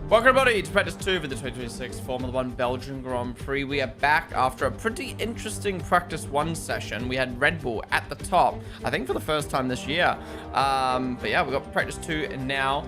Welcome everybody to practice 2 for the 2026 Formula 1 Belgian Grand Prix. We are back after a pretty interesting practice 1 session. We had Red Bull at the top, I think for the first time this year. But yeah, we got practice 2 now.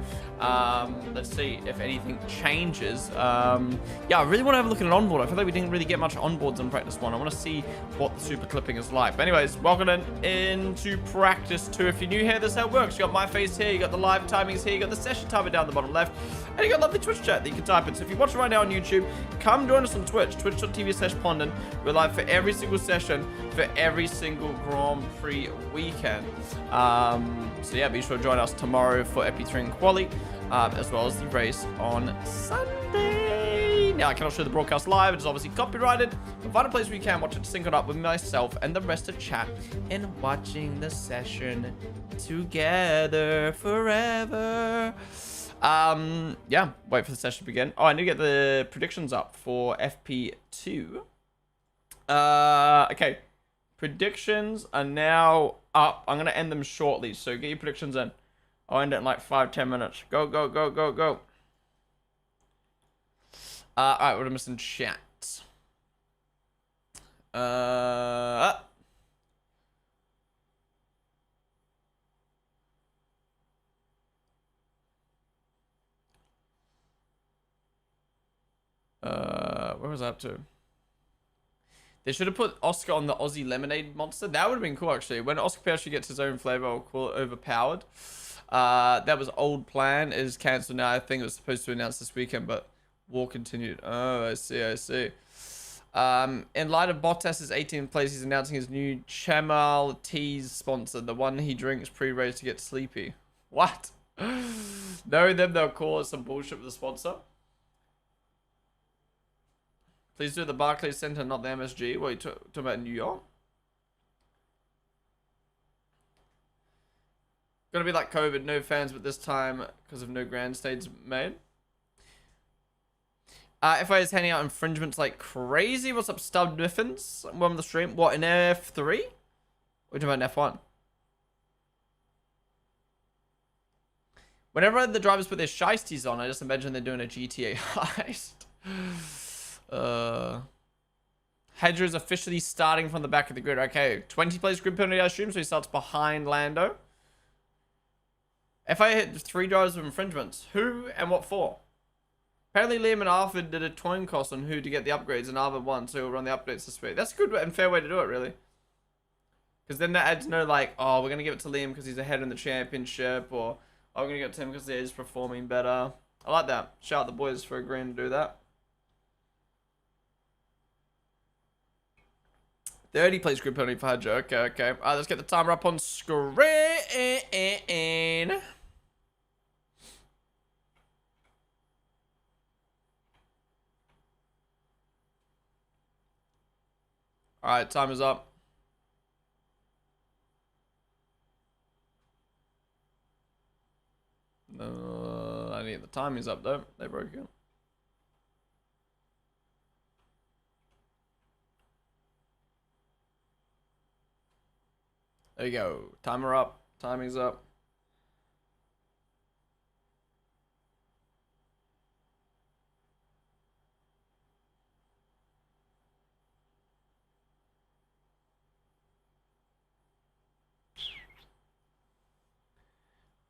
Let's see if anything changes. Yeah, I really want to have a look at an onboard. I feel like we didn't really get much onboards in practice 1. I want to see what the super clipping is like. But anyways, welcome into practice 2. If you're new here, this is how it works. You got my face here, you got the live timings here, you got the session timer down the bottom left, and you got lovely Twitch chat that you can type in. So if you're watching right now on YouTube, come join us on Twitch, twitch.tv/Ponden. We're live for every single session, for every single Grand Prix weekend. So yeah, be sure to join us tomorrow for EP3 and Quali, as well as the race on Sunday. Now, I cannot show the broadcast live. It's obviously copyrighted. But find a place where you can watch it synced up with myself and the rest of chat and watching the session together forever. Yeah, wait for the session to begin. Oh, I need to get the predictions up for FP2. Okay. Predictions are now up. I'm going to end them shortly, so get your predictions in. I'll end it in like 5-10 minutes. Go, go, go, go, go. Alright, what am I missing? Chat. Where was I up to? They should have put Oscar on the Aussie Lemonade Monster. That would have been cool, actually. When Oscar actually gets his own flavor, I'll call it overpowered. That was old plan. It is cancelled now. I think it was supposed to announce this weekend, but war continued. Oh, I see, I see. In light of Bottas's 18th place, he's announcing his new Chamal Teas sponsor, the one he drinks pre-race to get sleepy. What? Knowing them, they'll call it some bullshit with the sponsor. Please do the Barclays Center, not the MSG. What are you talking about, New York? Gonna be like COVID, no fans, but this time because of no grand stage made. FIA is handing out infringements like crazy. What's up, Stub Niffins? I'm on the stream. What, in F3? Or are you talking about in F1? Whenever the drivers put their shiesties on, I just imagine they're doing a GTA heist. Hedger is officially starting from the back of the grid. Okay, 20 place grid penalty, I assume, so he starts behind Lando. FIA hit 3 drivers with infringements. Who and what for? Apparently Liam and Arthur did a coin cost on who to get the upgrades, and Arthur won, so he'll run the updates this week. That's a good and fair way to do it, really. Because then that adds no, like, oh, we're going to give it to Liam because he's ahead in the championship, or, oh, we're going to give it to him because he's performing better. I like that. Shout out the boys for agreeing to do that. 30 place grid penalty for Hedger. Okay, okay. Alright, let's get the timer up on screen. Alright, time is up. I need the timing's up though. They broke it. There you go. Timer up. Timing's up.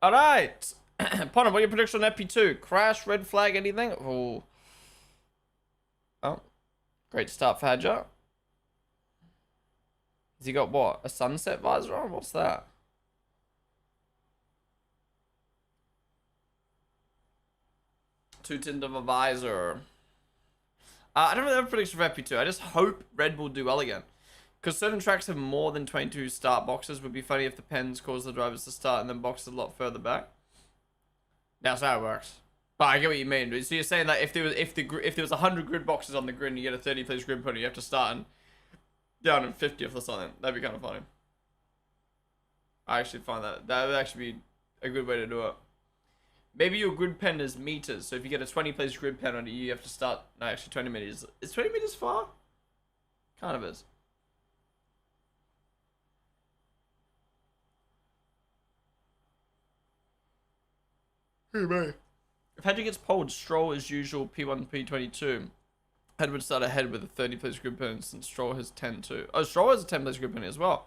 All right. Ponden, what are your predictions on FP2? Crash, red flag, anything? Oh. Oh. Great start for Hedger. Has he got what? A sunset visor on? What's that? Too tint of a visor. I don't really have a prediction for FP2. I just hope Red Bull do well again. Because certain tracks have more than 22 start boxes. It would be funny if the pens cause the drivers to start and then boxes a lot further back. That's how it works. But I get what you mean. So you're saying that if there was 100 grid boxes on the grid and you get a 30 place grid pony, you have to start and down in 50th or something. That'd be kind of funny. I actually find that would actually be a good way to do it. Maybe your grid pen is meters. So if you get a 20 place grid pen on it, you have to start. No, actually 20 meters. Is 20 meters far? Kind of is. Hey, mate. If Hedger gets pulled, Stroll as usual P1, P22. Hedger would start ahead with a 30 place group penalty since Stroll has 10 too. Oh, Stroll has a 10 place group penalty as well.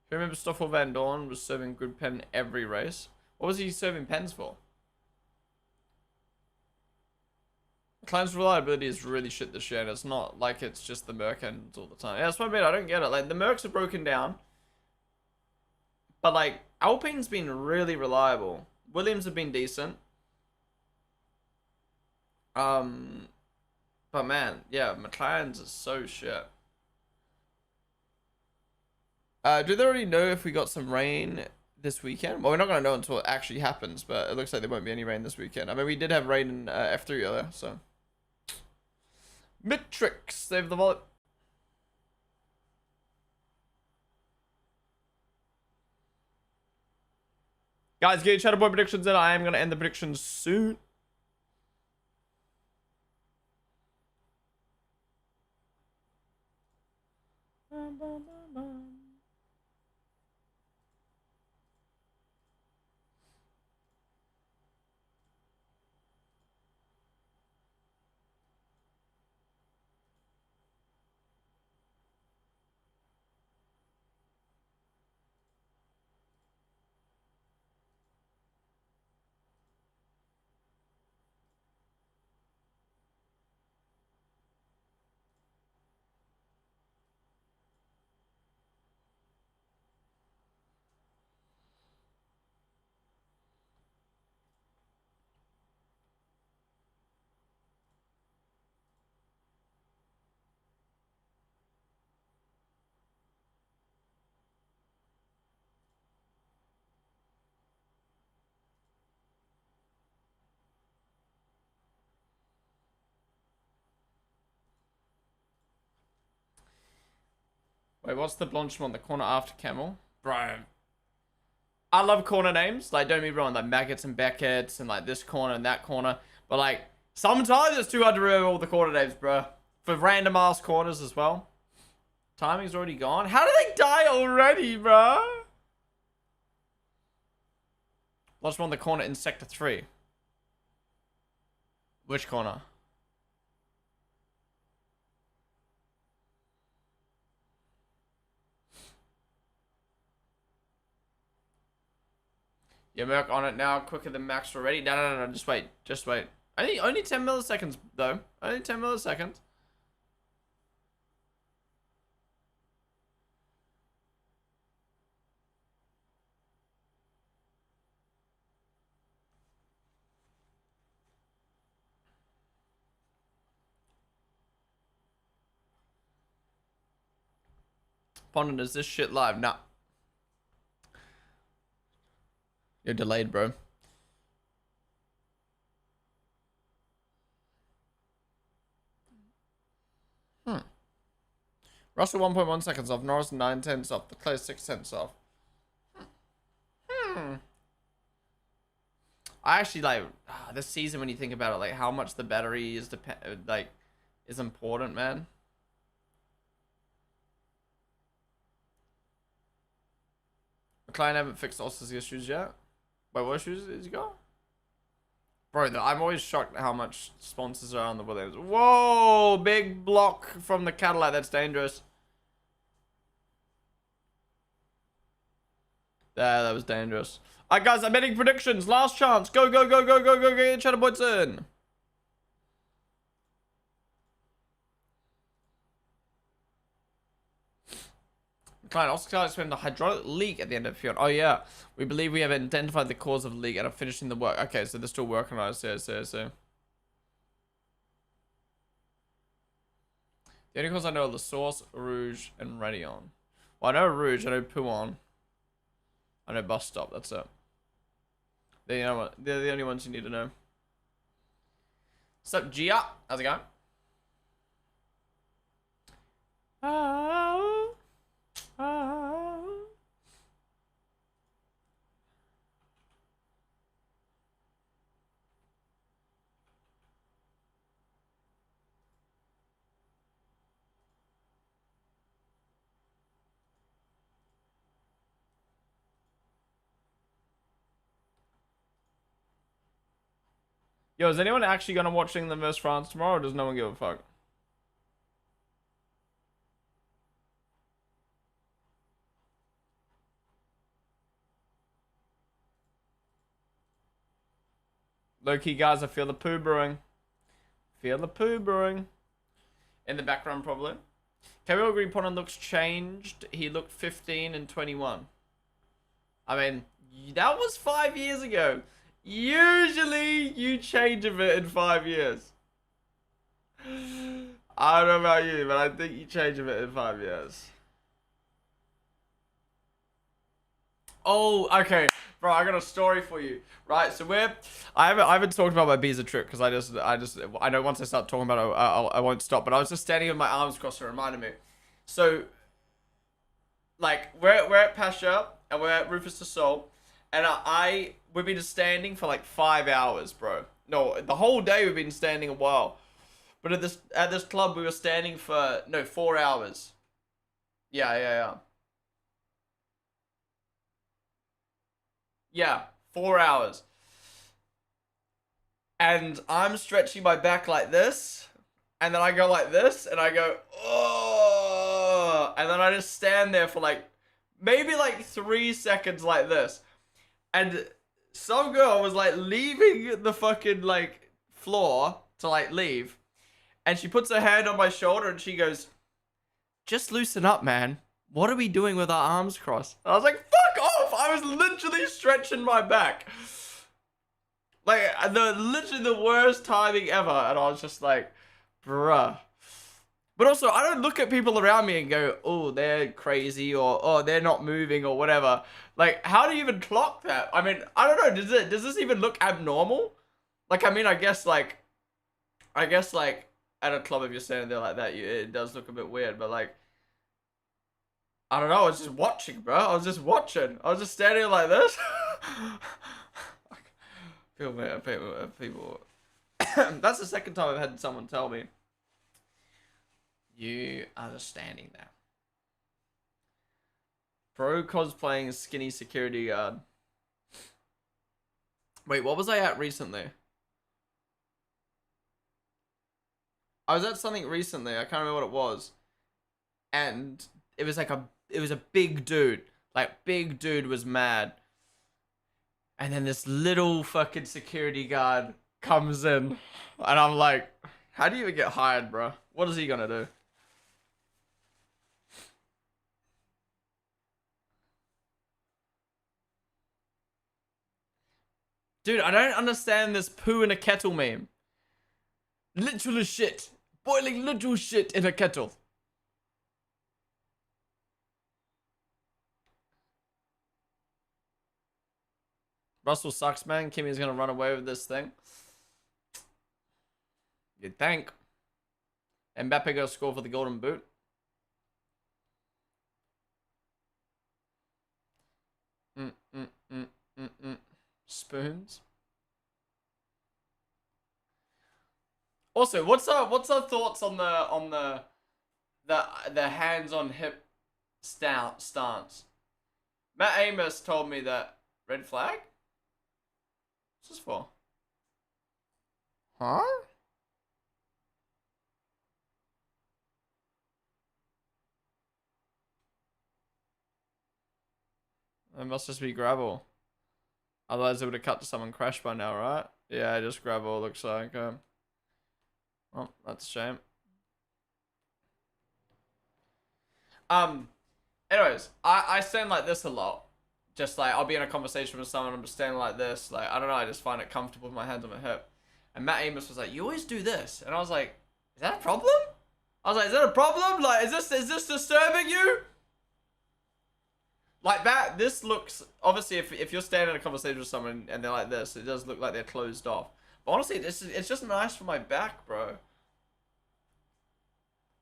If you remember, Stoffel Van Dorn was serving group pen every race. What was he serving pens for? McLaren's reliability is really shit this year, and it's not like it's just the Merc ends all the time. Yeah, that's what I mean. I don't get it. Like, the Mercs are broken down. But, like, Alpine's been really reliable. Williams have been decent. But, man, yeah, McLaren's is so shit. Do they already know if we got some rain this weekend? Well, we're not going to know until it actually happens, but it looks like there won't be any rain this weekend. I mean, we did have rain in F3 earlier, so... Mitrix, save the wallet. Guys, get your Shadow Boy predictions in. I am going to end the predictions soon. Wait, what's the Blanchimont? The corner after Camel? Bro. I love corner names. Like, don't get me wrong. Like, Maggots and Beckett's and, like, this corner and that corner. But, like, sometimes it's too hard to remember all the corner names, bro. For random ass corners as well. Timing's already gone. How did they die already, bro? Blanchimont, the corner in Sector 3. Which corner? Yeah, Merc on it now, quicker than Max already. No, just wait, just wait. Only 10 milliseconds, though. Only 10 milliseconds. Ponden, is this shit live? Nah. You're delayed, bro. Russell 1.1 seconds off. Norris 9 tenths off. Leclerc 6 tenths off. I actually like this season when you think about it, like how much the battery is is important, man. McLaren haven't fixed Oscar's issues yet. Wait, what issues has he got? Bro, I'm always shocked at how much sponsors are on the Williams. Whoa, big block from the Cadillac. That's dangerous. That was dangerous. Alright, guys, I'm betting predictions. Last chance. Go, go, go, go, go, go, get your points in. McLaren also explained the hydraulic leak at the end of the field. Oh, yeah. We believe we have identified the cause of the leak and are finishing the work. Okay, so they're still working on it. So. The only cause I know are the Source, Rouge, and Radeon. Well, I know Rouge, I know Pouon. I know Bus Stop, that's it. They're the only ones you need to know. What's up, Gia? How's it going? Yo, is anyone actually gonna watch England vs France tomorrow, or does no one give a fuck? Low-key, guys, I feel the poo brewing. Feel the poo brewing. In the background, probably. Can we all agree Ponden looks changed? He looked 15 and 21. I mean, that was 5 years ago. Usually, you change a bit in 5 years. I don't know about you, but I think you change a bit in 5 years. Oh, okay. Bro, I got a story for you. Right, so I haven't talked about my Ibiza trip because I know once I start talking about it, I won't stop. But I was just standing with my arms crossed, it reminded me. So, like, we're at Pasha and we're at Rufus de Sol, and we've been standing for like 5 hours, bro. No, the whole day we've been standing a while. But at this club we were standing for 4 hours. Yeah. Yeah, 4 hours. And I'm stretching my back like this. And then I go like this. And I go, oh. And then I just stand there for like, maybe like 3 seconds like this. And some girl was like leaving the fucking like floor to like leave. And she puts her hand on my shoulder and she goes, just loosen up, man. What are we doing with our arms crossed? And I was like, fuck off! I was literally stretching my back. Like, literally the worst timing ever. And I was just like, bruh. But also, I don't look at people around me and go, oh, they're crazy, or oh, they're not moving, or whatever. Like, how do you even clock that? I mean, I don't know. Does this even look abnormal? Like, I mean, I guess like, at a club, if you're standing there like that, it does look a bit weird. But like, I don't know. I was just watching, bro. I was just watching. I was just standing like this. People. That's the second time I've had someone tell me, you are just standing there. Pro cosplaying skinny security guard. Wait, what was I at recently? I was at something recently. I can't remember what it was. And it was like it was a big dude. Like, big dude was mad. And then this little fucking security guard comes in. And I'm like, how do you even get hired, bro? What is he gonna do? Dude, I don't understand this poo in a kettle meme. Literal shit. Boiling literal shit in a kettle. Russell sucks, man. Kimmy's gonna run away with this thing. You'd think. Mbappe gonna score for the golden boot. Spoons. Also, what's our thoughts on the hands on hip stance? Matt Amos told me that red flag. What's this for? Huh? It must just be gravel. Otherwise, it would have cut to someone crash by now, right? Yeah, just gravel looks like. Well, that's a shame. Anyways, I stand like this a lot. Just like, I'll be in a conversation with someone, I'm just standing like this. Like, I don't know, I just find it comfortable with my hands on my hip. And Matt Amos was like, you always do this. And I was like, is that a problem? I was like, is that a problem? Like, is this disturbing you? Like that, this looks, obviously, if you're standing in a conversation with someone and they're like this, it does look like they're closed off. But honestly, it's just nice for my back, bro.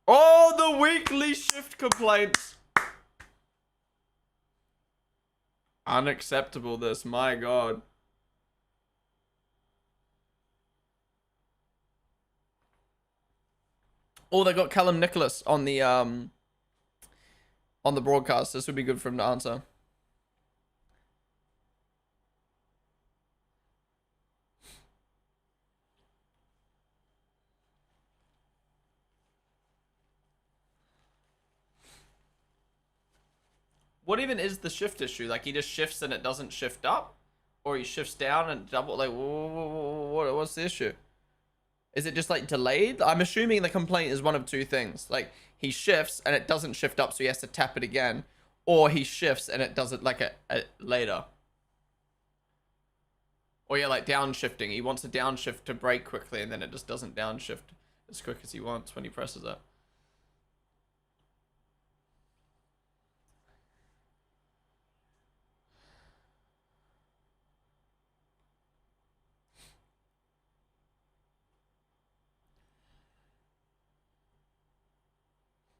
Oh, the weekly shift complaints. Unacceptable, this, my god. Oh, they got Callum Nicholas on the broadcast. This would be good for him to answer. What even is the shift issue? Like, he just shifts and it doesn't shift up? Or he shifts down and double, like, what's the issue? Is it just, like, delayed? I'm assuming the complaint is one of two things. Like, he shifts and it doesn't shift up, so he has to tap it again. Or he shifts and it does it, like, a later. Or, yeah, like, downshifting. He wants a downshift to brake quickly, and then it just doesn't downshift as quick as he wants when he presses it.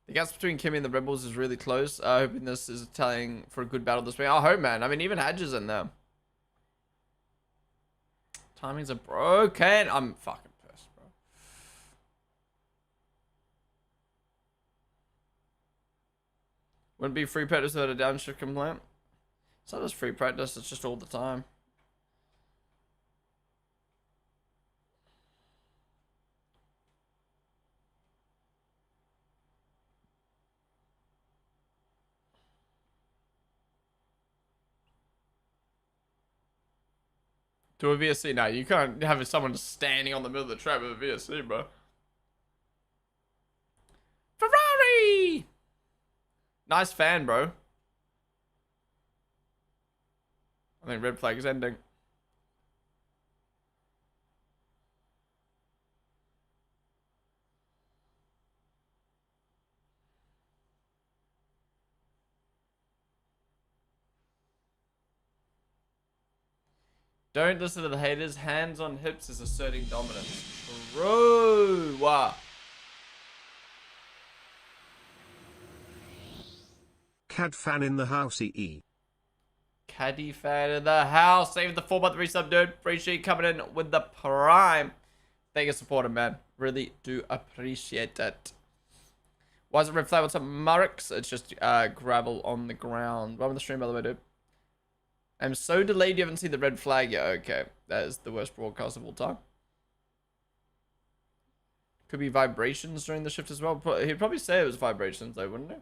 The gaps between Kimmy and the Rebels is really close. Hoping this is telling for a good battle this week. I hope, man. I mean, even Hadge is in there. Timings are broken. I'm fucking pissed, bro. Wouldn't be free practice without a downshift complaint. It's not just free practice, it's just all the time. To a VSC, no, you can't have someone standing on the middle of the track with a VSC, bro. Ferrari! Nice fan, bro. I think red flag is ending. Don't listen to the haters. Hands on hips is asserting dominance. Bro. Wow. Cad fan in the house, EE. Caddy fan in the house. Save the 4-month resub, dude. Appreciate you coming in with the prime. Thank you, supporter, man. Really do appreciate it. Why is it red flag? What's up, Marix? It's just gravel on the ground. Welcome to the stream, by the way, dude. I'm so delayed you haven't seen the red flag yet. Okay. That is the worst broadcast of all time. Could be vibrations during the shift as well. He'd probably say it was vibrations though, wouldn't he?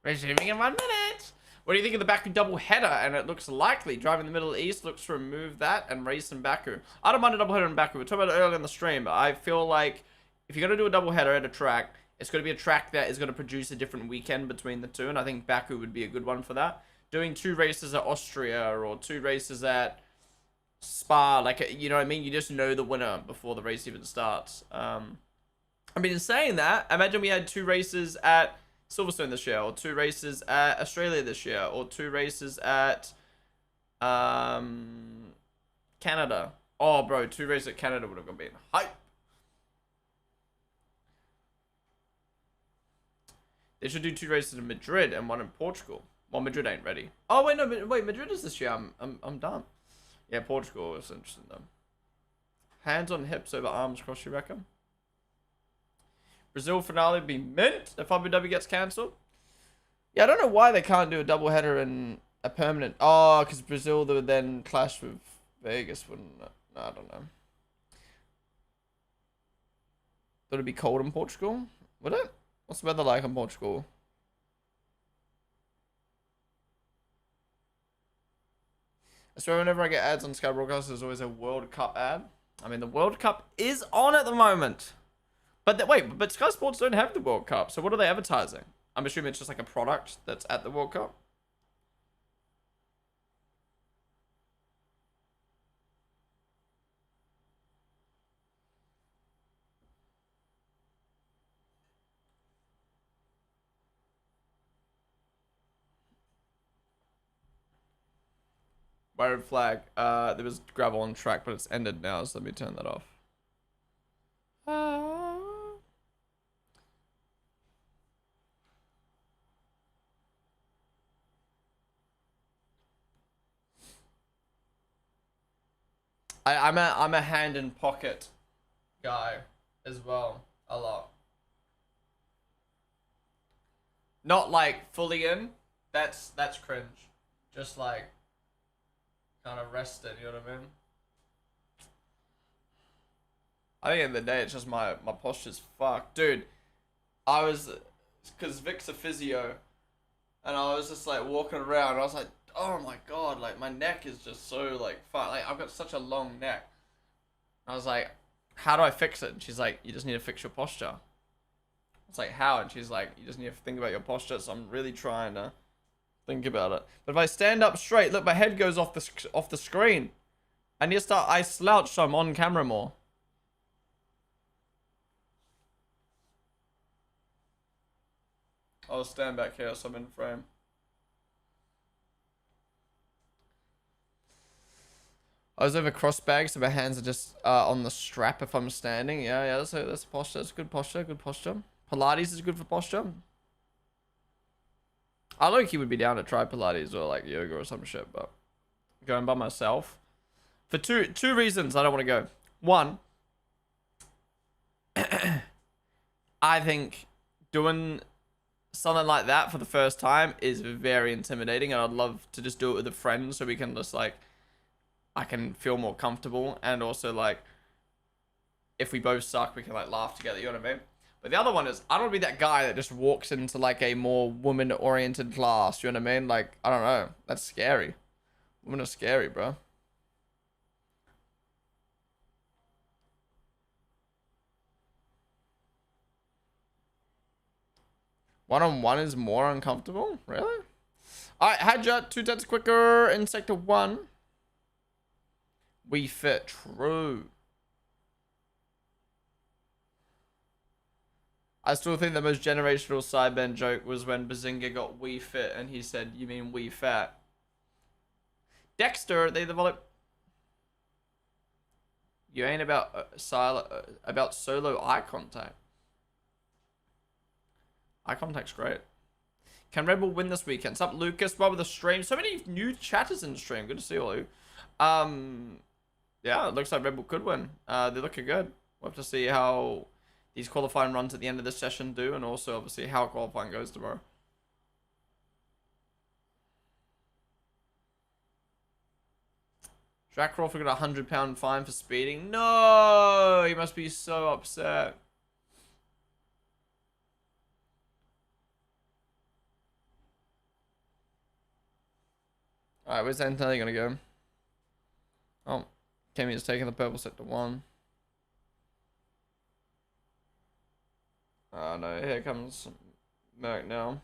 Resuming in 1 minute. What do you think of the Baku double header? And it looks likely driving the Middle East looks to remove that and race in Baku. I don't mind a double header in Baku. We talked about it earlier in the stream, but I feel like if you're going to do a double header at a track, it's going to be a track that is going to produce a different weekend between the two. And I think Baku would be a good one for that. Doing 2 races at Austria or 2 races at Spa, like, you know what I mean? You just know the winner before the race even starts. I mean, in saying that, imagine we had 2 races at Silverstone this year, or 2 races at Australia this year, or 2 races at Canada. Oh, bro, 2 races at Canada would have been hype. They should do 2 races in Madrid and 1 in Portugal. Well, Madrid ain't ready. Oh wait, no, wait, Madrid is this year. I'm done. Yeah, Portugal is interesting though. Hands on hips over arms cross, you reckon? Brazil finale would be mint if Abu Dhabi gets cancelled. Yeah, I don't know why they can't do a double header in a permanent. Oh, because Brazil would then clash with Vegas, wouldn't it? No, I don't know. Thought it'd be cold in Portugal? Would it? What's the weather like in Portugal? I swear whenever I get ads on Sky Broadcast, there's always a World Cup ad. I mean, the World Cup is on at the moment. But wait, but Sky Sports don't have the World Cup, so what are they advertising? I'm assuming it's just like a product that's at the World Cup. Why red flag? There was gravel on track, but it's ended now, so let me turn that off. I'm a hand in pocket guy as well, a lot. Not like fully in. That's cringe. Just like kind of rested, you know what I mean? I think at the end of the day, it's just my posture's fucked. Dude, I was, because Vic's a physio, and I was just like walking around, and I was like, oh my god, like my neck is just so like fucked. Like I've got such a long neck. I was like, how do I fix it? And she's like, you just need to fix your posture. It's like, how? And she's like, you just need to think about your posture. So I'm really trying to think about it. But if I stand up straight, look, my head goes off the screen. I slouch so I'm on camera more. I'll stand back here so I'm in frame. I was over cross bags, so my hands are just on the strap if I'm standing. Yeah, that's a posture. That's good posture. Good posture. Pilates is good for posture. I low-key would be down to try Pilates or like yoga or some shit, but going by myself for two reasons I don't want to go. One, I think doing something like that for the first time is very intimidating, and I'd love to just do it with a friend so we can just like, I can feel more comfortable, and also like if we both suck we can like laugh together, you know what I mean? But the other one is, I don't want to be that guy that just walks into like a more woman oriented class, you know what I mean? Like, I don't know, that's scary. Women are scary, bro. One-on-one is more uncomfortable? Really? Alright, Hadja, 2 deaths quicker in sector 1. We fit. True. I still think the most generational sideband joke was when Bazinga got We Fit and he said, you mean we fat? Dexter, they developed. You ain't about solo eye contact. Eye contact's great. Can Red Bull win this weekend? Sup, Lucas? Bob with the stream. So many new chatters in the stream. Good to see all of you. Yeah, it looks like Red Bull could win. They're looking good. We'll have to see how these qualifying runs at the end of this session do, and also obviously how qualifying goes tomorrow. Jack Crawford got a £100 fine for speeding. No, he must be so upset. Alright, where's Antonelli gonna go? Oh, Kemi is taking the purple sector 1. Oh no, here comes Merc now.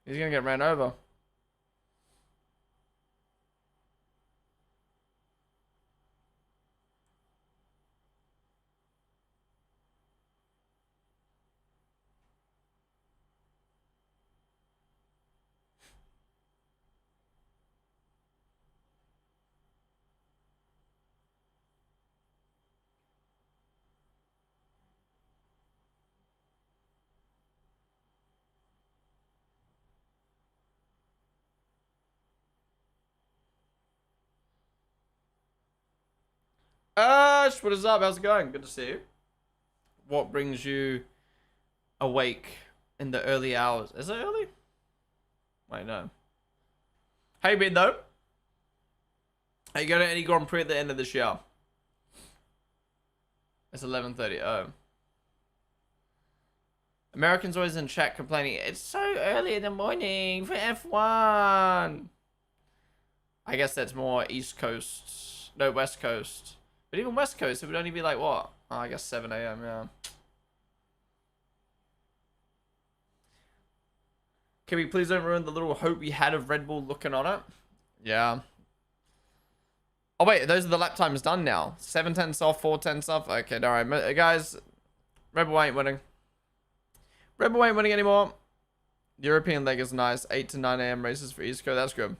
He's gonna get ran over. Ash, what is up? How's it going? Good to see you. What brings you awake in the early hours? Is it early? Wait, no. How you been though? Are you going to any Grand Prix at the end of this year? It's 11:30. Oh. Americans always in chat complaining, it's so early in the morning for F1. I guess that's more East Coast. No, West Coast. But even West Coast, it would only be like, what? Oh, I guess 7 a.m., yeah. Can we please don't ruin the little hope we had of Red Bull looking on it? Yeah. Oh, wait, those are the lap times done now. 7:10 soft, 4:10 soft. Okay, all right. Guys, Red Bull ain't winning. Red Bull ain't winning anymore. The European leg is nice. 8 to 9 a.m. races for East Coast. That's good.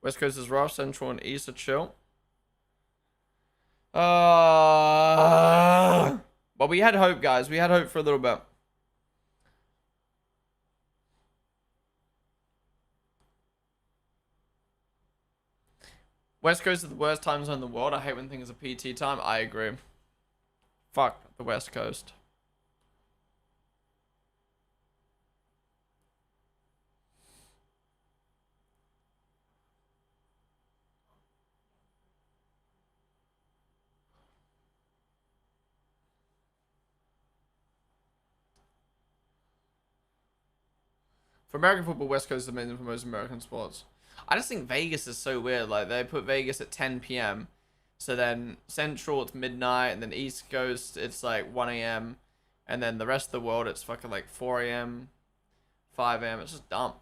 West Coast is rough. Central and East are chill. But we had hope, guys. We had hope for a little bit. West Coast is the worst time zone in the world. I hate when things are PT time. I agree. Fuck the West Coast. For American football, West Coast is amazing for most American sports. I just think Vegas is so weird. Like, they put Vegas at 10 p.m. So then Central, it's midnight. And then East Coast, it's like 1 a.m. And then the rest of the world, it's fucking like 4 a.m., 5 a.m. It's just dumb.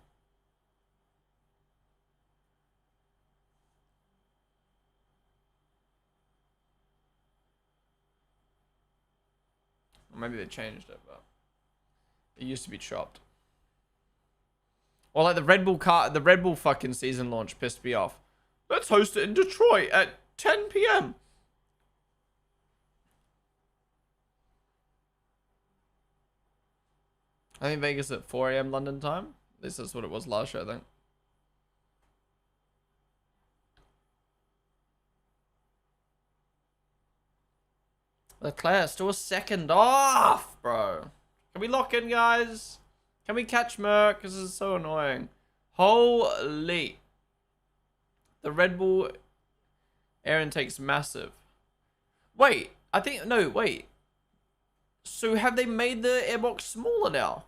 Or maybe they changed it, but it used to be chopped. Or like the Red Bull fucking season launch pissed me off. Let's host it in Detroit at 10 p.m. I think Vegas at 4 a.m. London time. This is what it was last year, I think. Leclerc still a second off, bro. Can we lock in, guys? Can we catch Merc? This is so annoying. Holy. The Red Bull air intake's massive. Wait, I think, no, wait. So have they made the airbox smaller now?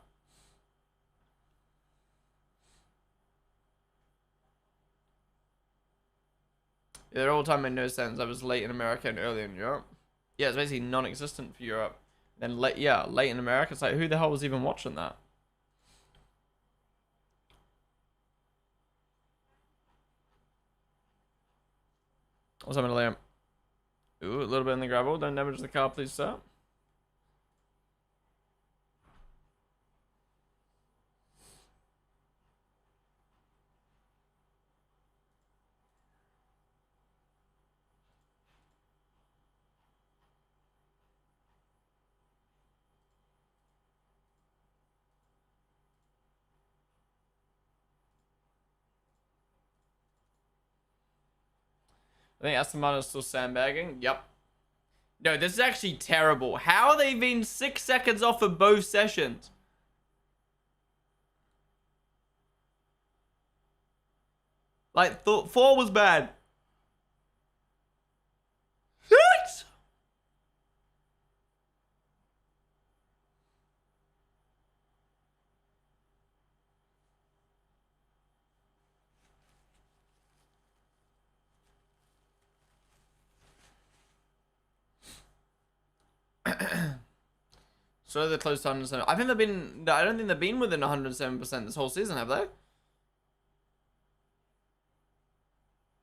Yeah, their all time made no sense. I was late in America and early in Europe. Yeah, it's basically non-existent for Europe. Then late in America. It's like, who the hell was even watching that? What's happening, Liam? Ooh, a little bit in the gravel. Don't damage the car, please, sir. I think Aston Martin's still sandbagging. Yep. No, this is actually terrible. How are they been 6 seconds off of both sessions? Like, 4 was bad. 6! So they're close to 107. I think they've been. I don't think they've been within 107% this whole season, have they?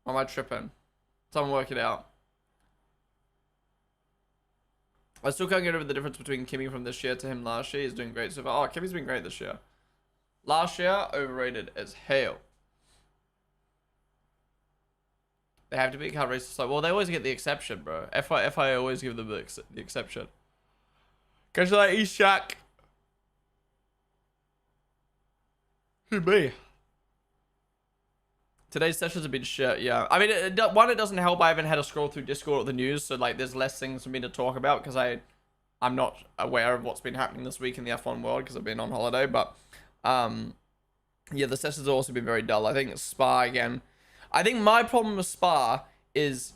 Or am I tripping? Someone work it out. I still can't get over the difference between Kimmy from this year to him last year. He's doing great so far. Oh, Kimmy's been great this year. Last year, overrated as hell. They have to be car races slow. Well, they always get the exception, bro. FI always give them the exception. Catch you later, Shaq. Who me? Today's sessions have been shit, yeah. I mean, it doesn't help. I haven't had to scroll through Discord or the news, so like, there's less things for me to talk about because I'm not aware of what's been happening this week in the F1 world because I've been on holiday. But yeah, the sessions have also been very dull. I think Spa again. I think my problem with Spa is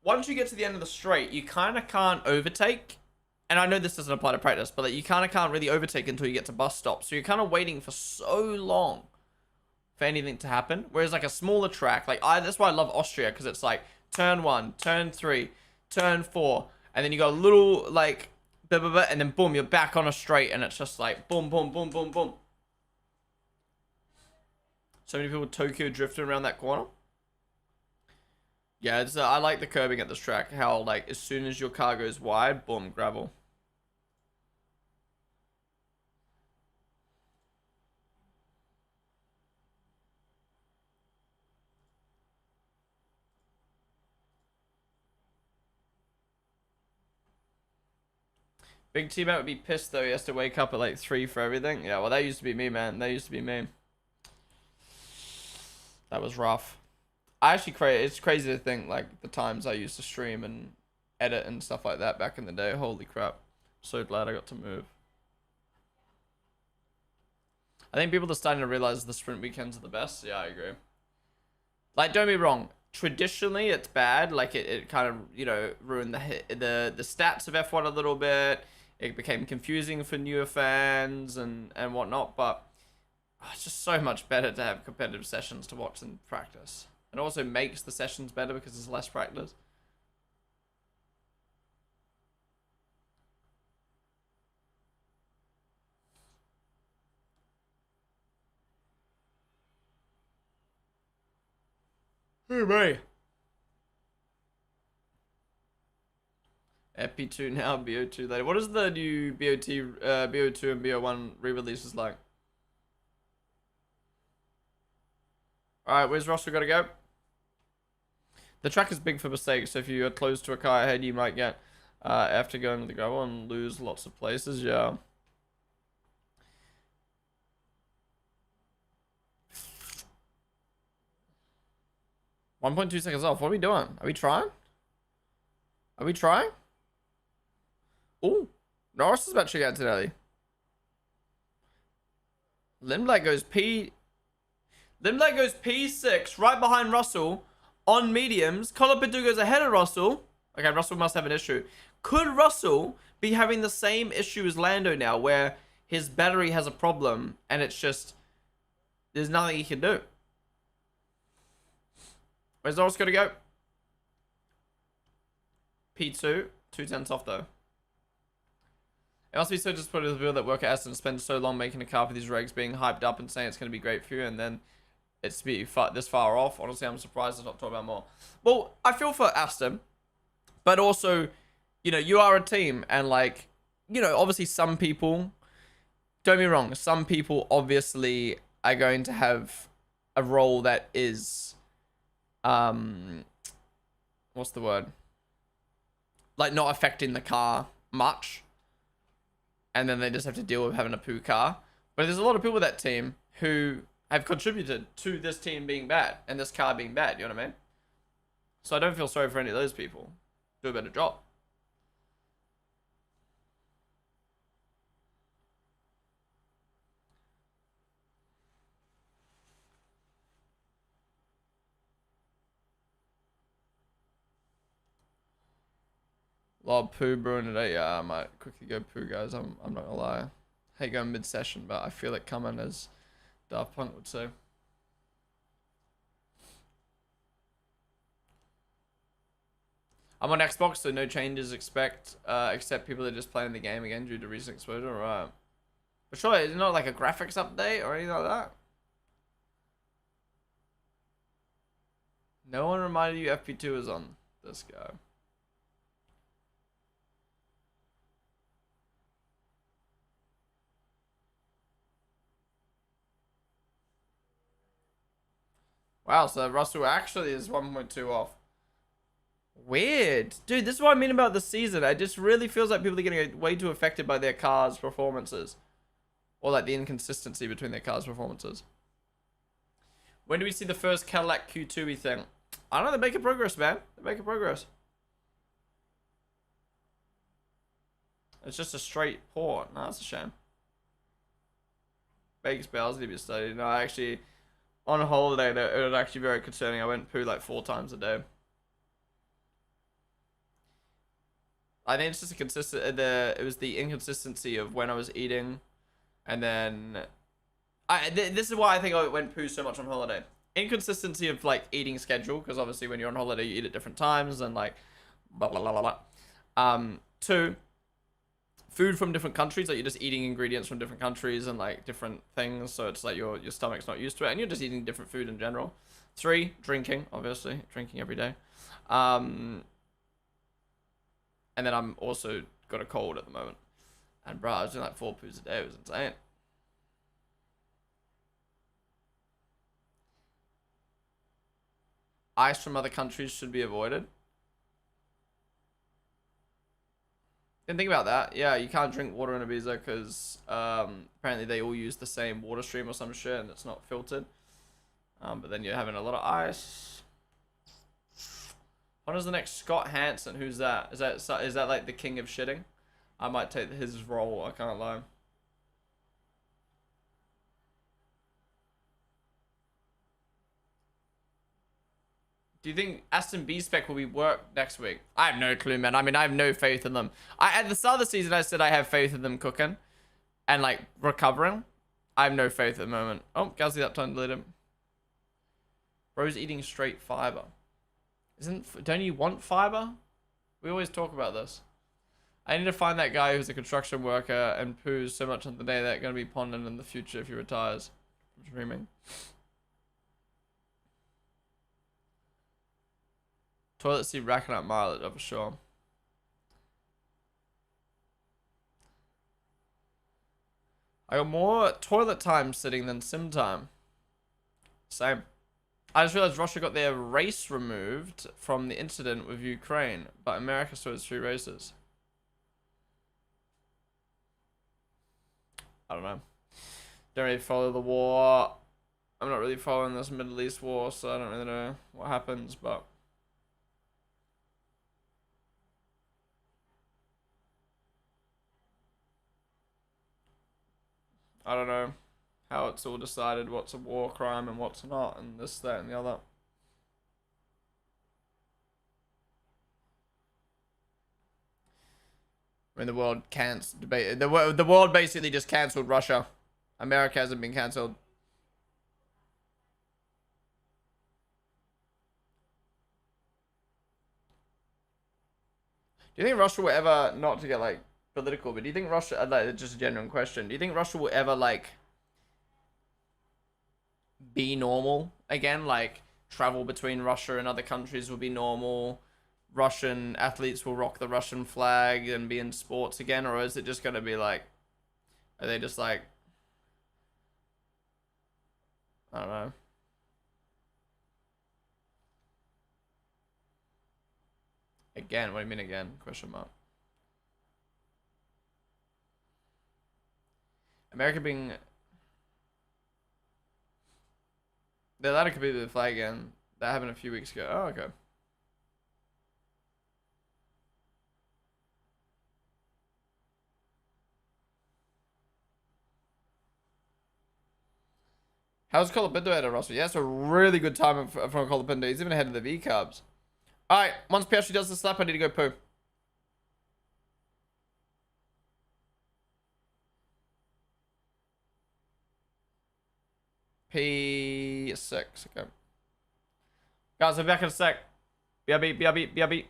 once you get to the end of the straight, you kind of can't overtake. And I know this doesn't apply to practice, but like, you kind of can't really overtake until you get to bus stops. So you're kind of waiting for so long for anything to happen. Whereas like a smaller track, like that's why I love Austria, because it's like turn 1, turn 3, turn 4, and then you got a little like blah, blah, blah, and then boom, you're back on a straight, and it's just like boom, boom, boom, boom, boom. So many people Tokyo drifting around that corner. Yeah, it's, I like the curbing at this track. How like as soon as your car goes wide, boom, gravel. Big T-Mac would be pissed though. He has to wake up at like 3 for everything. Yeah, well that used to be me, man. That used to be me. That was rough. I actually it's crazy to think like the times I used to stream and edit and stuff like that back in the day. Holy crap. So glad I got to move. I think people are starting to realize the sprint weekends are the best. Yeah, I agree. Like, don't be wrong. Traditionally, it's bad. Like, it kind of, you know, ruined the stats of F1 a little bit. It became confusing for newer fans and whatnot. But it's just so much better to have competitive sessions to watch than practice. It also makes the sessions better because there's less practice. Hey, mate. FP2 now, BO2 later. What is the new BO2 and BO1 re-releases like? Alright, where's Russell gotta go? The track is big for mistakes, so if you are close to a car ahead, you might get after going to the gravel and lose lots of places, yeah. .2 seconds off. What are we doing? Are we trying? Are we trying? Oh, Norris is about to get out early. Lindblad goes P6 right behind Russell on mediums. Colapinto goes ahead of Russell. Okay, Russell must have an issue. Could Russell be having the same issue as Lando now, where his battery has a problem and it's just there's nothing he can do? Where's Norris gonna go? P2, 210 off though. It must be so disappointing with the people that work at Aston spend so long making a car for these regs, being hyped up and saying it's going to be great for you, and then it's be this far off. Honestly, I'm surprised it's not talking about more. Well, I feel for Aston, but also, you know, you are a team, and like, you know, obviously some people, don't get me wrong, some people obviously are going to have a role that is, what's the word? Like not affecting the car much. And then they just have to deal with having a poo car. But there's a lot of people with that team who have contributed to this team being bad and this car being bad, you know what I mean? So I don't feel sorry for any of those people. Do a better job. A lot of poo brewing today. Yeah, I might quickly go poo, guys. I'm not gonna lie. I hate going mid-session, but I feel it coming, as Daft Punk would say. I'm on Xbox, so no changes except people that are just playing the game again due to recent exposure. Right. But sure, it's not like a graphics update or anything like that. No one reminded you FP2 is on this guy. Wow, so Russell actually is 1.2 off. Weird. Dude, this is what I mean about the season. It just really feels like people are getting way too affected by their cars' performances. Or like the inconsistency between their cars' performances. When do we see the first Cadillac Q2, we think? I don't know, they're making progress, man. They're making progress. It's just a straight port. No, that's a shame. Vegas Bells need to be studied. No, actually, on holiday, it was actually very concerning. I went poo like 4 times a day. I think it's just a consistent. It was the inconsistency of when I was eating, and then this is why I think I went poo so much on holiday. inconsistency of like eating schedule, because obviously when you're on holiday you eat at different times and like blah blah blah blah blah. Two, food from different countries, like you're just eating ingredients from different countries and like different things, so it's like your stomach's not used to it and you're just eating different food in general. Three, drinking, obviously drinking every day. And then I'm also got a cold at the moment, and bro, I was doing like 4 poos a day. It was insane. Ice from other countries should be avoided. Didn't think about that. Yeah, you can't drink water in Ibiza because apparently they all use the same water stream or some shit and it's not filtered. But then you're having a lot of ice. When is the next Scott Hansen? Who's that? Is that like the king of shitting? I might take his role. I can't lie. Do you think Aston B spec will be worked next week? I have no clue, man. I mean, I have no faith in them. At the start of the season, I said I have faith in them cooking and like recovering. I have no faith at the moment. Oh, Gazzy that time deleted. Bro's eating straight fiber. Don't you want fiber? We always talk about this. I need to find that guy who's a construction worker and poos so much on the day that going to be Ponden in the future if he retires. I'm dreaming. Toilet seat racking up mileage, for sure. I got more toilet time sitting than sim time. Same. I just realized Russia got their race removed from the incident with Ukraine, but America still has 3 races. I don't know. Don't really follow the war. I'm not really following this Middle East war, so I don't really know what happens, but... I don't know how it's all decided what's a war crime and what's not, and this, that, and the other. I mean, the world can't debate. The world basically just cancelled Russia. America hasn't been cancelled. Do you think Russia will ever, not to get like political, but do you think Russia, like, just a genuine question, do you think Russia will ever like be normal again? Like travel between Russia and other countries will be normal? Russian athletes will rock the Russian flag and be in sports again? Or is it just going to be like, are they just like, I don't know. Again, what do you mean again? Question mark. America being... They're allowed to compete with the flag again. That happened a few weeks ago. Oh, okay. How's Colapinto ahead of Russell? Yeah, it's a really good time from Colapinto. He's even ahead of the V Cubs. Alright, once Piastri does the slap, I need to go poo. P6, okay. Guys, I'll be back in a sec. BRB, BRB, BRB.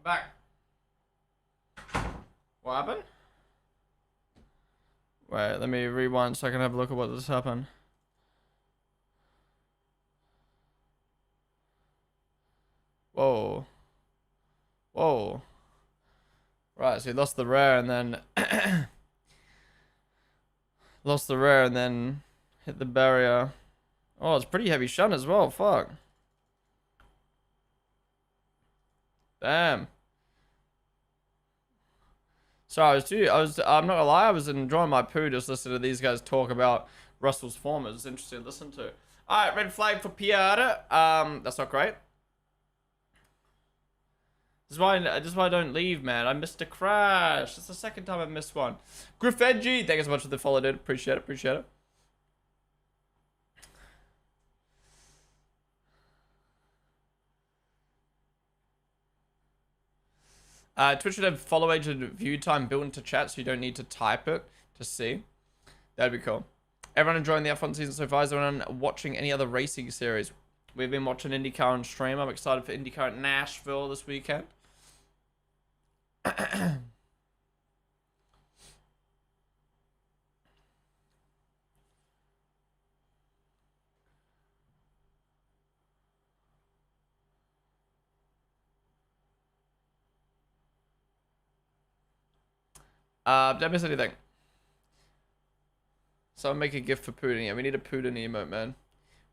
Back. What happened? Wait, let me rewind so I can have a look at what just happened. Whoa. Whoa. Right, so he lost the rare and then... lost the rare and then hit the barrier. Oh, it's pretty heavy shunt as well. Fuck. Damn. So I'm not gonna lie, I was enjoying my poo just listening to these guys talk about Russell's form. It was interesting to listen to. Alright, red flag for Pierre. That's not great. This is why I don't leave, man. I missed a crash. It's the second time I've missed one. Griffedgy, thank you so much for the follow, dude. Appreciate it, appreciate it. Twitch should have follow agent view time built into chat so you don't need to type it to see. That'd be cool. Everyone enjoying the F1 season so far? Is anyone watching any other racing series? We've been watching IndyCar on stream. I'm excited for IndyCar at Nashville this weekend. Don't miss anything. Someone make a gift for Pouden. Yeah, we need a Pouden emote, man.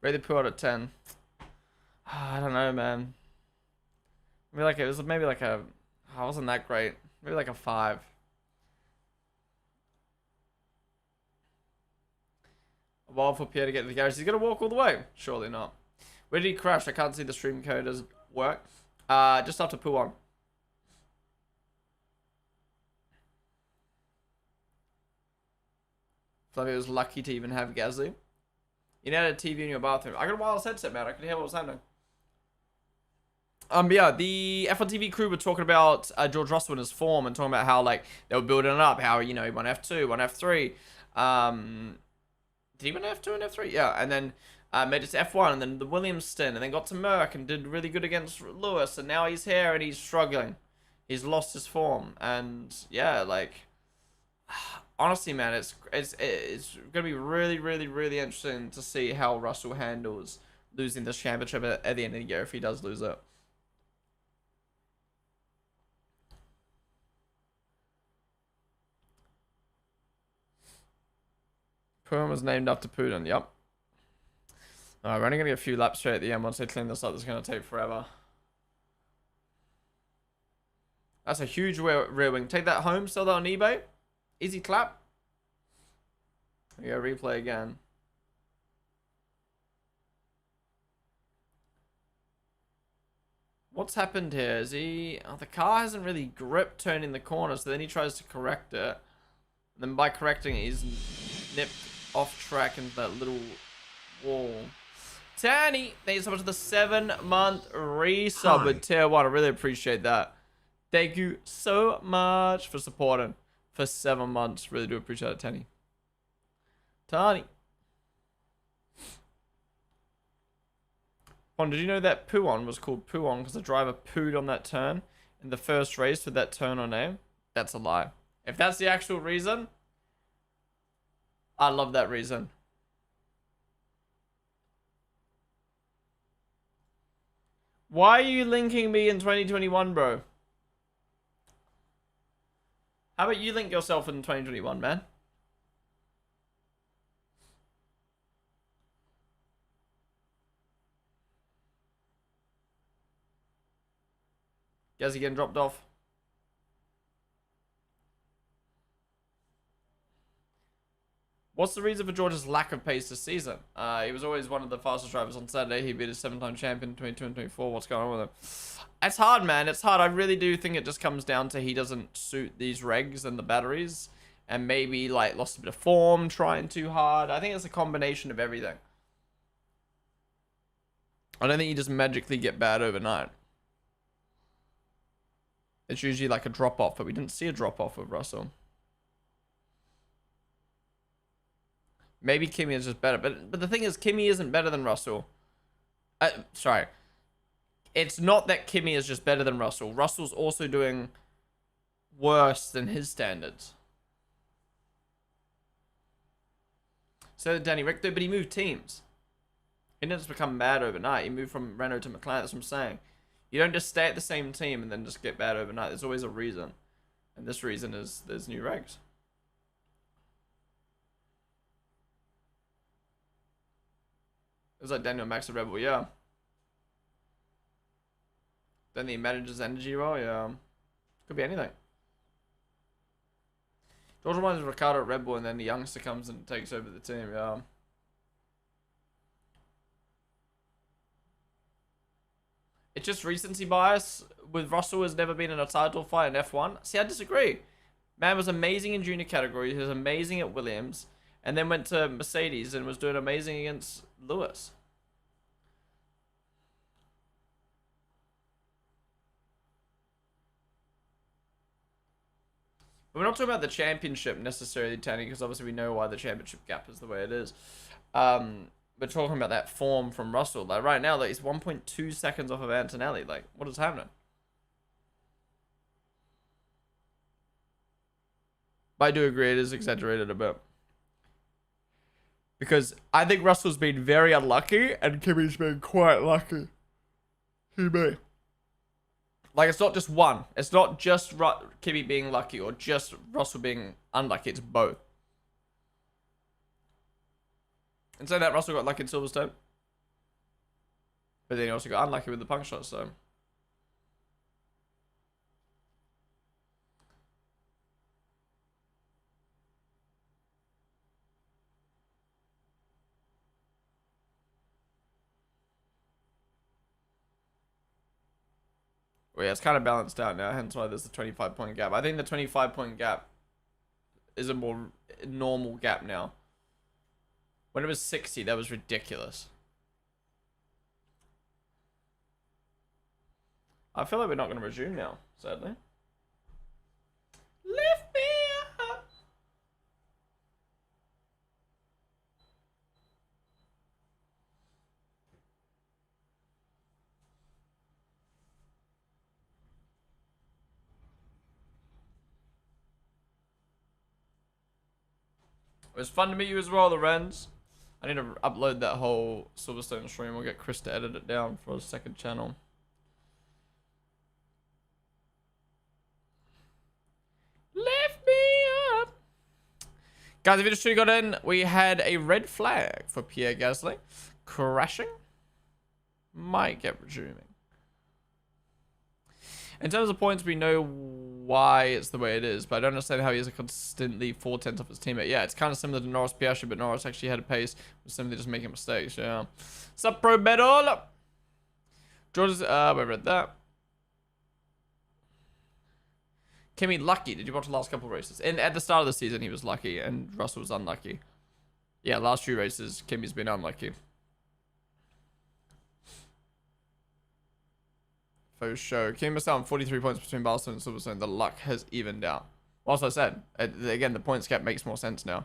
Rate the poo out at 10. I don't know, man. Maybe like it was maybe like a. I wasn't that great. Maybe like a 5. A while for Pierre to get to the garage. He's gonna walk all the way. Surely not. Where did he crash? I can't see the stream code. Does it work? Just after poo on. Flavio was lucky to even have Gasly. You had a TV in your bathroom. I got a wireless headset, man. I could hear what was happening. Yeah, the F1 TV crew were talking about George Russell in his form and talking about how, like, they were building it up. How, you know, he won F2, won F3. Did he win F2 and F3? Yeah, and then made it to F1 and then the Williams stint and then got to Merck and did really good against Lewis. And now he's here and he's struggling. He's lost his form. And, yeah, like... Honestly, man, it's gonna be really, really, really interesting to see how Russell handles losing this championship at the end of the year if he does lose it. Poon was named after Pouden. Yep. Alright, we're only gonna get a few laps straight at the end. Once they clean this up, it's gonna take forever. That's a huge rear wing. Take that home. Sell that on eBay. Easy clap. We go replay again. What's happened here? Is he... Oh, the car hasn't really gripped turning the corner, so then he tries to correct it. And then by correcting it, he's nipped off track into that little wall. Tanny, thank you so much for the 7-month resub with Tier 1. I really appreciate that. Thank you so much for supporting for 7 months. Really do appreciate it, Tanny. Tani. Did you know that Puon was called Puon because the driver pooed on that turn in the first race with that turn or name? That's a lie. If that's the actual reason, I love that reason. Why are you linking me in 2021, bro? How about you link yourself in 2021, man? Guess he getting dropped off. What's the reason for George's lack of pace this season? He was always one of the fastest drivers on Saturday. He beat a 7-time champion in 22 and 24. What's going on with him? It's hard, man. It's hard. I really do think it just comes down to he doesn't suit these regs and the batteries. And maybe, like, lost a bit of form, trying too hard. I think it's a combination of everything. I don't think you just magically get bad overnight. It's usually like a drop-off, but we didn't see a drop-off with Russell. Maybe Kimi is just better. But the thing is, Kimi isn't better than Russell. Sorry. It's not that Kimi is just better than Russell. Russell's also doing worse than his standards. So did Danny Ric, though, but he moved teams. He didn't just become bad overnight. He moved from Renault to McLaren. That's what I'm saying. You don't just stay at the same team and then just get bad overnight. There's always a reason. And this reason is there's new regs. It was like Daniel Max at Red Bull, yeah. Then he manages energy well, yeah. Could be anything. George reminds me of Ricardo at Red Bull, and then the youngster comes and takes over the team, yeah. It's just recency bias. With Russell has never been in a title fight in F1. See, I disagree. Man was amazing in junior category. He was amazing at Williams. And then went to Mercedes and was doing amazing against Lewis. But we're not talking about the championship necessarily, Tanny, because obviously we know why the championship gap is the way it is. We're talking about that form from Russell. Like right now, like he's 1.2 seconds off of Antonelli. Like, what is happening? But I do agree it is exaggerated a bit. Because I think Russell's been very unlucky and Kimi's been quite lucky. He may. Like, it's not just one. It's not just Kimi being lucky or just Russell being unlucky. It's both. And so that Russell got lucky in Silverstone. But then he also got unlucky with the punk shot, so. Well, yeah, it's kind of balanced out now, hence why there's the 25-point gap. I think the 25-point gap is a more normal gap now. When it was 60, that was ridiculous. I feel like we're not going to resume now, sadly. Lift me up. It was fun to meet you as well, Lorenz. I need to upload that whole Silverstone stream. We'll get Chris to edit it down for a second channel. Lift me up. Guys, if you just got in, we had a red flag for Pierre Gasly. Crashing. Might get resuming. In terms of points, we know why it's the way it is, but I don't understand how he is constantly 4/10 off his teamate. Yeah, it's kind of similar to Norris Piastri, but Norris actually had a pace with simply just making mistakes. Yeah. Sup, Pro Battle? George's, we read that. Kimi lucky. Did you watch the last couple of races? And at the start of the season, he was lucky, and Russell was unlucky. Yeah, last few races, Kimi's been unlucky. For sure. Kimi missed out on 43 points between Barcelona and Silverstone. The luck has evened out. Also, I said, again, the points gap makes more sense now.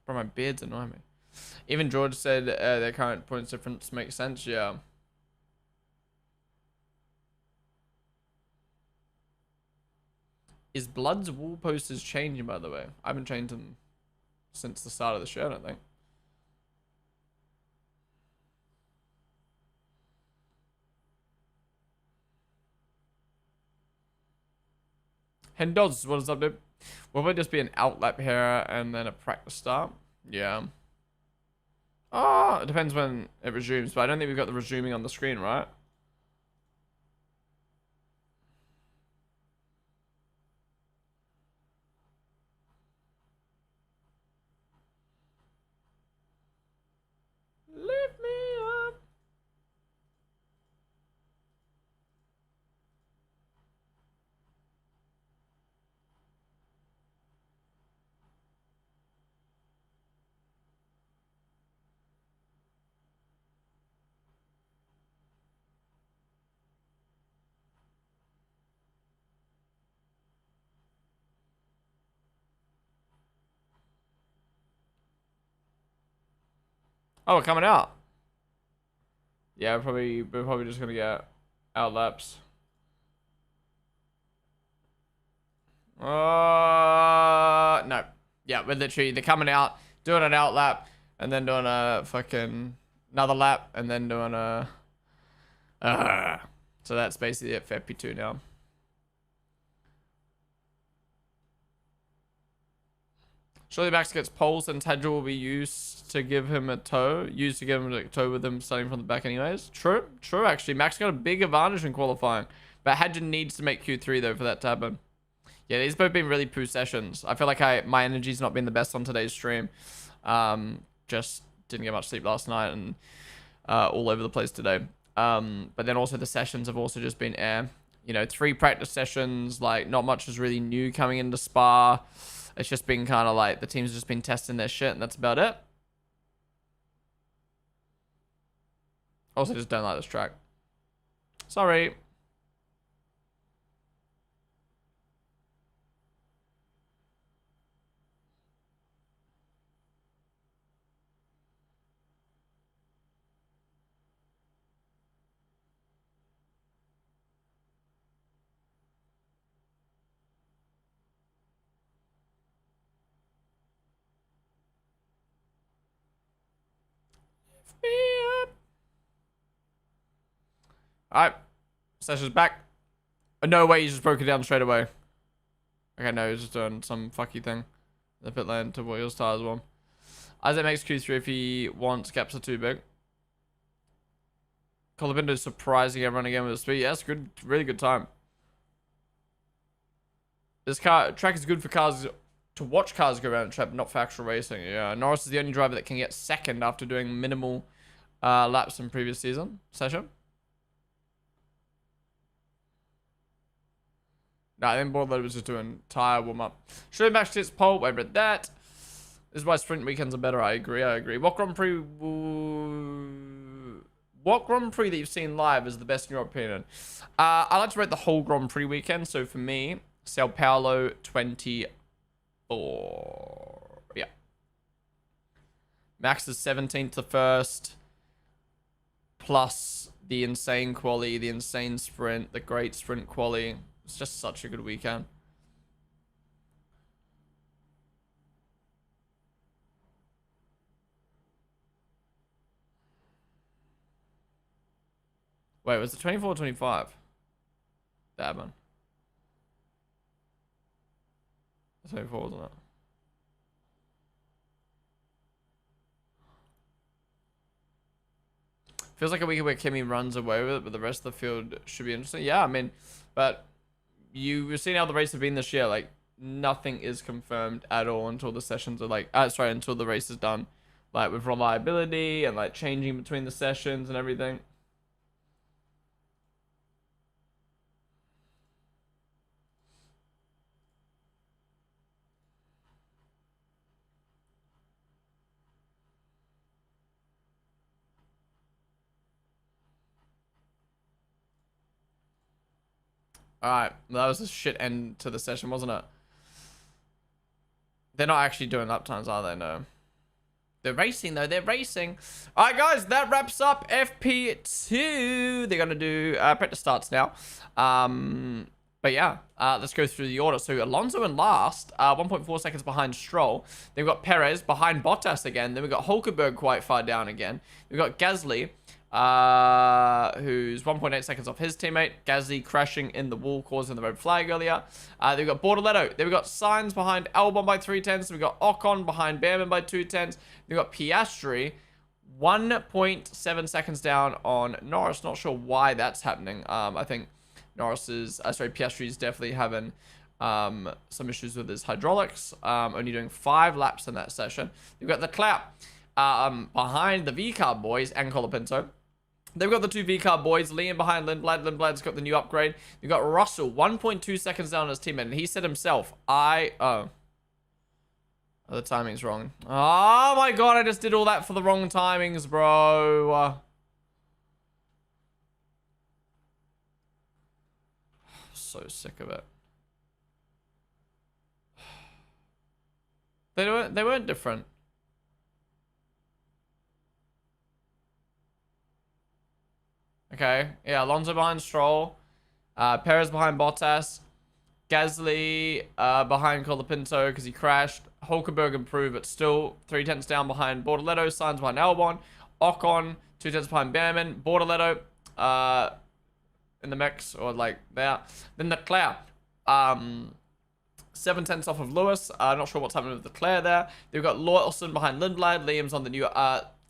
Bro, my beard's annoying me. Even George said their current points difference makes sense. Yeah. Is Blood's wall posters changing, by the way? I haven't changed them since the start of the show, I don't think. Hendoz, what is up, dude? Will it just be an outlap here and then a practice start? Yeah. Oh, it depends when it resumes, but I don't think we've got the resuming on the screen, right? Lift me up. Oh, we're coming out. Yeah, we're probably just gonna get out laps. No. Yeah, we're literally, they're coming out, doing an out lap, and then doing a fucking another lap, and then doing a... So that's basically it for FP2 now. Surely Max gets poles, and Tadger will be used to give him a toe. Used to give him a toe with him starting from the back anyways. True, actually. Max got a big advantage in qualifying. But Hadger needs to make Q3 though for that to happen. Yeah, these both been really poo sessions. I feel like my energy's not been the best on today's stream. Just didn't get much sleep last night and all over the place today. But then also the sessions have also just been air. You know, 3 practice sessions, like not much is really new coming into Spa. It's just been kind of like the team's just been testing their shit and that's about it. Also just don't like this track. Sorry. Alright. Session's back. Oh, no way, he just broke it down straight away. Okay, no, he's just doing some fucky thing. The pit lane to what your stars one. Isaac makes Q3 if he wants gaps are too big. Colabindo's surprising everyone again with the speed. Yeah, that's good, really good time. This track is good for cars to watch cars go around the track, but not for actual racing. Yeah, Norris is the only driver that can get second after doing minimal laps in previous session. Nah, then Borderload was just doing tire warm up. Should have matched his pole. Wait, but that is why sprint weekends are better. I agree. What Grand Prix that you've seen live is the best in your opinion? I like to rate the whole Grand Prix weekend. So for me, Sao Paulo 24. Yeah. Max is 17th to first. Plus the insane quali, the insane sprint, the great sprint quali. It's just such a good weekend. Wait, was it 24 or 25? That one. 24, wasn't it? Feels like a weekend where Kimmy runs away with it, but the rest of the field should be interesting. Yeah, I mean, but you've seen how the race have been this year. Like, nothing is confirmed at all until the sessions are like, until the race is done. Like, with reliability and like changing between the sessions and everything. Alright, that was a shit end to the session, wasn't it? They're not actually doing lap times, are they? No. They're racing, though. They're racing. Alright, guys, that wraps up FP2. They're going to do practice starts now. But yeah, let's go through the order. So Alonso in last, 1.4 seconds behind Stroll. Then we've got Perez behind Bottas again. Then we've got Hulkenberg quite far down again. We've got Gasly, who's 1.8 seconds off his teammate. Gasly crashing in the wall, causing the red flag earlier. Then we've got Bortoletto. Then we've got Sainz behind Albon by 3 tenths. We've got Ocon behind Behrman by 2 tenths. We've got Piastri 1.7 seconds down on Norris. Not sure why that's happening. I think Piastri's definitely having some issues with his hydraulics. Only doing 5 laps in that session. We've got the clap behind the V-Car boys and Colapinto. They've got the 2 V-Car boys, Liam behind Lindblad. Lindblad's got the new upgrade. We've got Russell, 1.2 seconds down on his teammate, and he said himself, oh, the timing's wrong. Oh my god, I just did all that for the wrong timings, bro. So sick of it. They weren't different. Okay. Yeah, Alonso behind Stroll. Perez behind Bottas. Gasly behind Colapinto because he crashed. Hulkenberg improved, but still 3/10 down behind Bortoleto. Sainz behind Albon. Ocon 2/10 behind Behrman. Bortoleto in the mix, or like that. Then Leclerc 7/10 off of Lewis. Not sure what's happening with Leclerc there. They've got Lawson behind Lindblad. Liam's on the new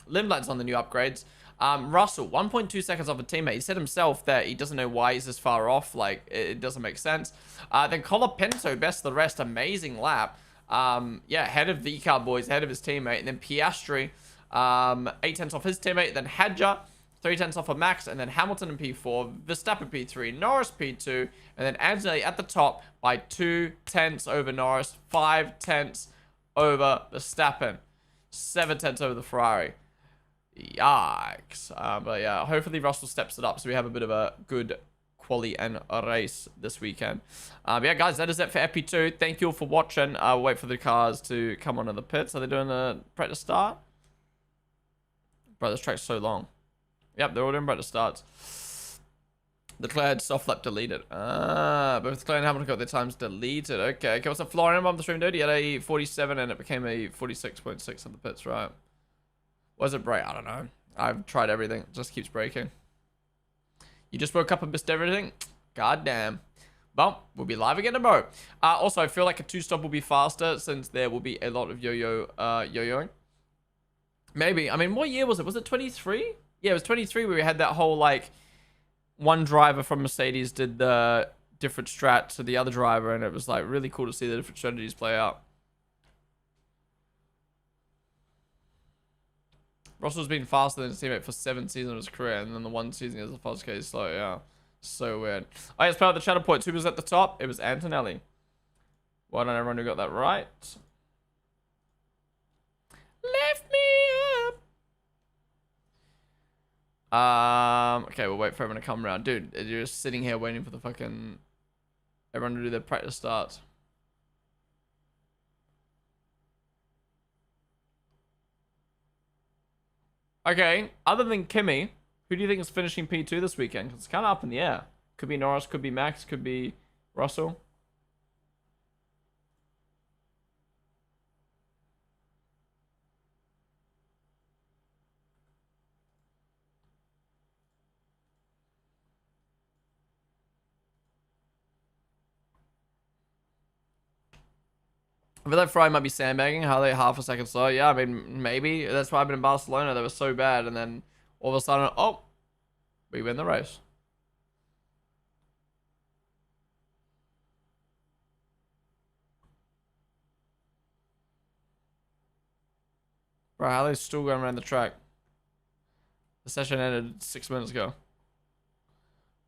Lindblad's on the new upgrades. Russell 1.2 seconds off a teammate. He said himself that he doesn't know why he's this far off. Like, it doesn't make sense. Then Colapinto, best of the rest. Amazing lap. Yeah, ahead of the car boys, ahead of his teammate. And then Piastri 8/10 off his teammate. Then Hadjar 3/10 off of Max. And then Hamilton in P4. Verstappen P3. Norris P2. And then Antonelli at the top by 2/10 over Norris. 5/10 over Verstappen. 7/10 over the Ferrari. Yikes. But yeah, hopefully Russell steps it up so we have a bit of a good quali and a race this weekend. But yeah, guys, that is it for EP2. Thank you all for watching. We'll wait for the cars to come onto the pits. Are they doing the practice start? Bro, this track's so long. Yep, they're all doing practice starts. Leclerc had soft lap deleted. Both Leclerc and Hamilton got their times deleted. Okay, what's up, Florian on the stream, dude? He had a 47 and it became a 46.6 on the pits, right? Was it break? I don't know. I've tried everything. It just keeps breaking. You just woke up and missed everything? God damn. Well, we'll be live again tomorrow. Also, I feel like a 2-stop will be faster since there will be a lot of yo-yoing. Maybe. I mean, what year was it? Was it 23? Yeah, it was 23 where we had that whole, like, one driver from Mercedes did the different strat to the other driver, and it was, like, really cool to see the different strategies play out. Russell's been faster than his teammate for 7 seasons of his career, and then the 1 season is a fast case slow. Yeah, so weird. Oh, yes, part of the channel point. Who was at the top? It was Antonelli. Well done, everyone who got that right. Lift me up. Okay, we'll wait for everyone to come around. Dude, you're just sitting here waiting for the fucking everyone to do their practice starts. Okay, other than Kimi, who do you think is finishing P2 this weekend? Because it's kind of up in the air. Could be Norris, could be Max, could be Russell. I feel like Ferrari might be sandbagging. How they half a second slow? Yeah, I mean, maybe. That's why I've been in Barcelona. They were so bad. And then all of a sudden, oh, we win the race. Bro, how are they still going around the track? The session ended 6 minutes ago.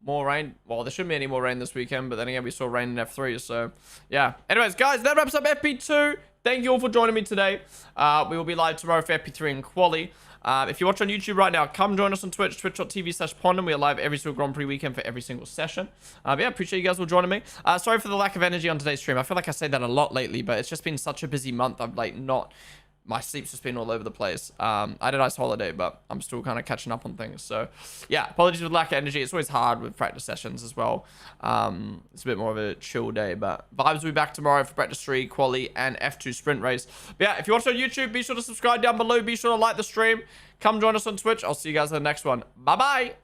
More rain. Well, there shouldn't be any more rain this weekend, but then again, we saw rain in F3, so yeah. Anyways, guys, that wraps up FP2. Thank you all for joining me today. We will be live tomorrow for FP3 and Quali. If you watch on YouTube right now, come join us on Twitch, twitch.tv/Ponden. We are live every single Grand Prix weekend for every single session. Yeah, appreciate you guys all joining me. Sorry for the lack of energy on today's stream. I feel like I say that a lot lately, but it's just been such a busy month. I'm like not... My sleep's just been all over the place. I had a nice holiday, but I'm still kind of catching up on things. So, yeah, apologies for the lack of energy. It's always hard with practice sessions as well. It's a bit more of a chill day, but vibes will be back tomorrow for practice 3, quali, and F2 sprint race. But yeah, if you watch on YouTube, be sure to subscribe down below. Be sure to like the stream. Come join us on Twitch. I'll see you guys in the next one. Bye-bye.